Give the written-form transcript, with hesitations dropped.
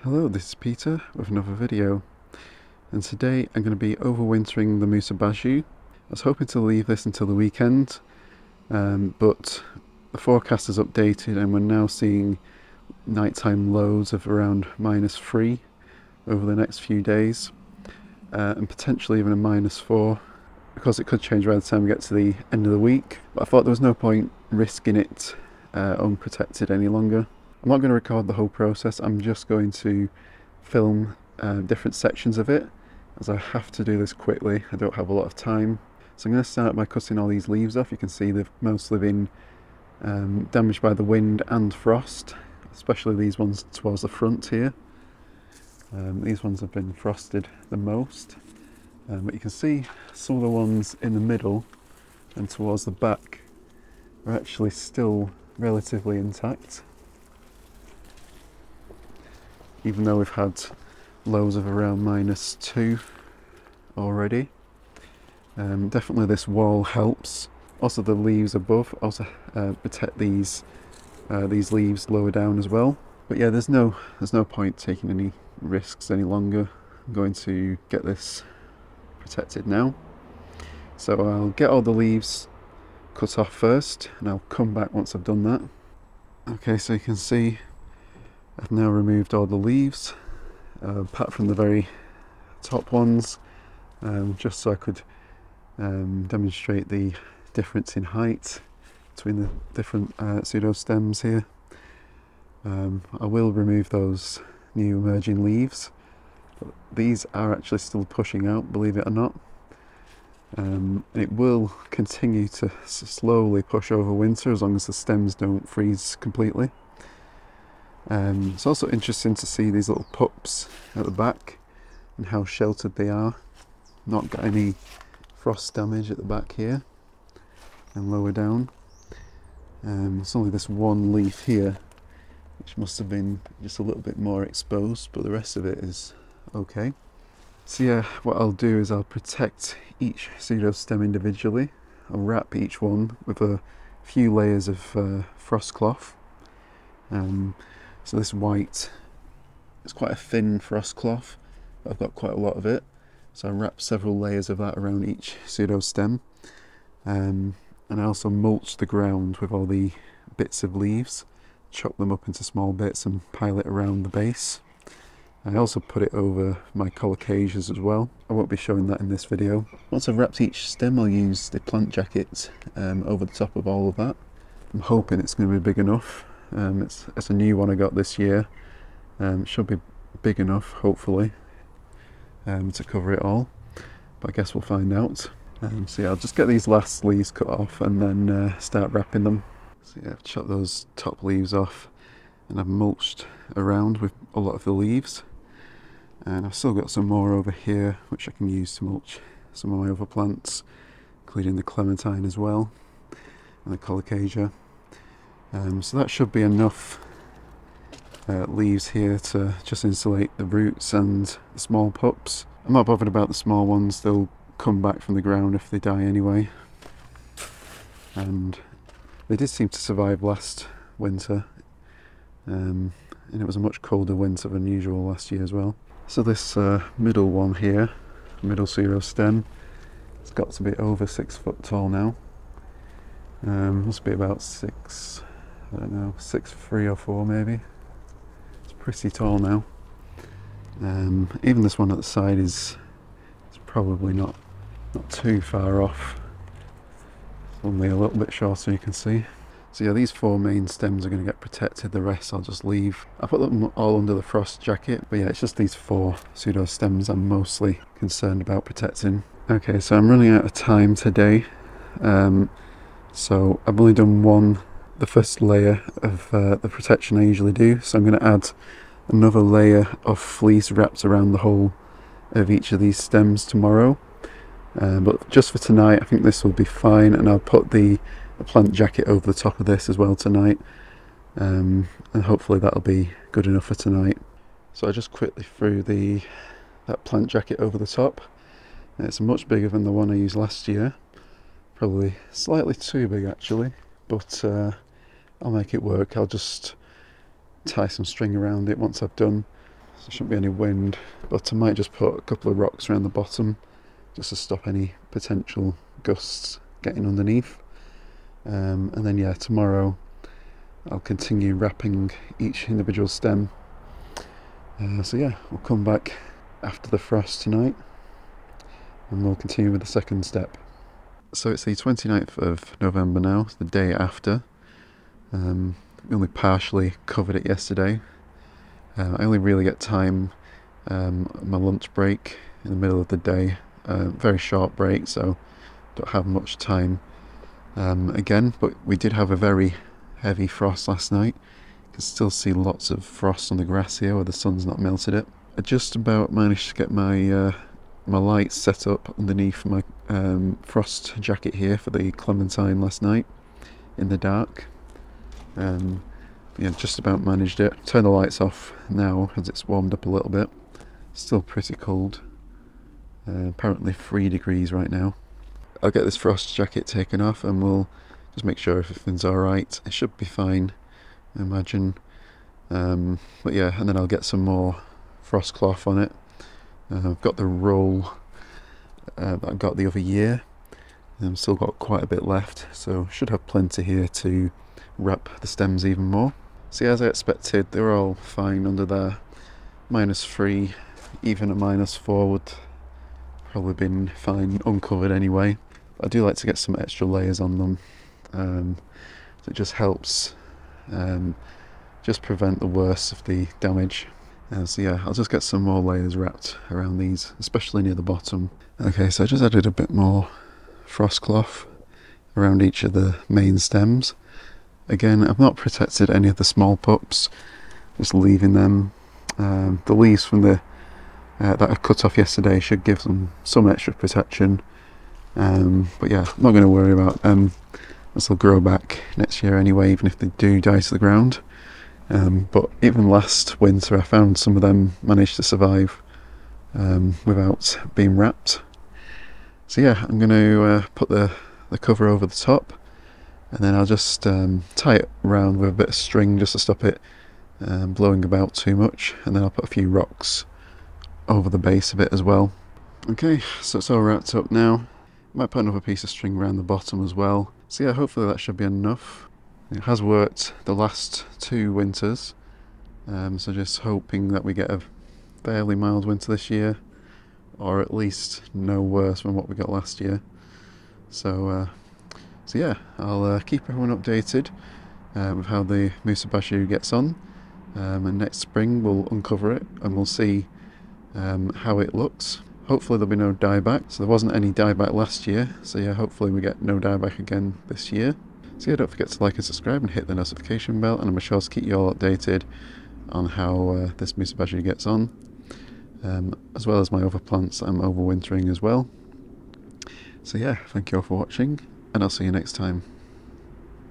Hello, this is Peter with another video, and today I'm going to be overwintering the Musa Basjoo. I was hoping to leave this until the weekend, but the forecast is updated and we're now seeing nighttime lows of around -3 over the next few days, and potentially even a -4, because it could change by the time we get to the end of the week. But I thought there was no point risking it unprotected any longer. I'm not going to record the whole process, I'm just going to film different sections of it, as I have to do this quickly. I don't have a lot of time. So I'm going to start by cutting all these leaves off. You can see they've mostly been damaged by the wind and frost, especially these ones towards the front here. These ones have been frosted the most, but you can see some of the ones in the middle and towards the back are actually still relatively intact, even though we've had lows of around -2 already. Definitely this wall helps. Also the leaves above also protect these leaves lower down as well. But yeah, there's no point taking any risks any longer. I'm going to get this protected now. So I'll get all the leaves cut off first and I'll come back once I've done that. Okay, so you can see I've now removed all the leaves, apart from the very top ones, just so I could demonstrate the difference in height between the different pseudo stems here. I will remove those new emerging leaves, but these are actually still pushing out, believe it or not. It will continue to slowly push over winter as long as the stems don't freeze completely. It's also interesting to see these little pups at the back and how sheltered they are. Not got any frost damage at the back here and lower down. It's only this one leaf here which must have been just a little bit more exposed, but the rest of it is okay. So yeah, what I'll do is I'll protect each pseudo stem individually. I'll wrap each one with a few layers of frost cloth. So this white is quite a thin frost cloth, but I've got quite a lot of it. So I wrap several layers of that around each pseudo stem. And I also mulch the ground with all the bits of leaves, chop them up into small bits and pile it around the base. I also put it over my colocasias as well. I won't be showing that in this video. Once I've wrapped each stem, I'll use the plant jacket over the top of all of that. I'm hoping it's going to be big enough. It's a new one I got this year. It should be big enough, hopefully, to cover it all, but I guess we'll find out. So yeah, I'll just get these last leaves cut off and then start wrapping them. So yeah, I've chopped those top leaves off and I've mulched around with a lot of the leaves, and I've still got some more over here which I can use to mulch some of my other plants, including the clementine as well and the colocasia. So that should be enough leaves here to just insulate the roots and the small pups. I'm not bothered about the small ones, they'll come back from the ground if they die anyway. And they did seem to survive last winter, and it was a much colder winter than usual last year as well. So this middle one here, middle pseudo stem, it's got to be over 6 foot tall now. Must be about 6'3" or 4" maybe. It's pretty tall now. Even this one at the side is probably not too far off. It's only a little bit shorter, you can see. So yeah, these 4 main stems are going to get protected, the rest I'll just leave. I put them all under the frost jacket, but yeah, it's just these 4 pseudo stems I'm mostly concerned about protecting. Okay, so I'm running out of time today. So I've only done the first layer of the protection I usually do, so I'm going to add another layer of fleece wrapped around the whole of each of these stems tomorrow. But just for tonight I think this will be fine, and I'll put the plant jacket over the top of this as well tonight, and hopefully that'll be good enough for tonight. So I just quickly threw that plant jacket over the top. It's much bigger than the one I used last year, probably slightly too big actually, but I'll make it work. I'll just tie some string around it once I've done. so there shouldn't be any wind, but I might just put a couple of rocks around the bottom just to stop any potential gusts getting underneath. And then yeah, tomorrow I'll continue wrapping each individual stem. So yeah, we'll come back after the frost tonight and we'll continue with the second step. So it's the 29th of November now, it's the day after. We only partially covered it yesterday. I only really get time my lunch break in the middle of the day. Very short break, so don't have much time again, but we did have a very heavy frost last night. You can still see lots of frost on the grass here where the sun's not melted it. I just about managed to get my my lights set up underneath my frost jacket here for the clementine last night in the dark. Yeah, just about managed it. Turn the lights off now as it's warmed up a little bit. Still pretty cold. Apparently 3 degrees right now. I'll get this frost jacket taken off and we'll just make sure everything's alright. It should be fine, I imagine. But yeah, and then I'll get some more frost cloth on it. I've got the roll that I got the other year. I've still got quite a bit left, so should have plenty here to wrap the stems even more. See, as I expected, they were all fine under there. -3, even at -4 would probably been fine uncovered anyway. I do like to get some extra layers on them, so it just helps just prevent the worst of the damage. So yeah, I'll just get some more layers wrapped around these, especially near the bottom. Okay, so I just added a bit more frost cloth around each of the main stems. Again, I've not protected any of the small pups, just leaving them. The leaves from the that I cut off yesterday should give them some extra protection. But yeah, I'm not going to worry about them, as they'll grow back next year anyway, even if they do die to the ground. But even last winter I found some of them managed to survive without being wrapped. So yeah, I'm going to put the cover over the top, and then I'll just tie it around with a bit of string just to stop it blowing about too much, and then I'll put a few rocks over the base of it as well. Okay, so it's all wrapped up now. Might put another piece of string around the bottom as well. So yeah, hopefully that should be enough. It has worked the last 2 winters, so just hoping that we get a fairly mild winter this year, or at least no worse than what we got last year. So yeah, I'll keep everyone updated with how the Musa Basjoo gets on, and next spring we'll uncover it and we'll see how it looks. Hopefully there'll be no dieback. So there wasn't any dieback last year, so yeah, hopefully we get no dieback again this year. So yeah, don't forget to like and subscribe and hit the notification bell, and I'm sure to keep you all updated on how this Musa Basjoo gets on, as well as my other plants that I'm overwintering as well. So yeah, thank you all for watching, and I'll see you next time.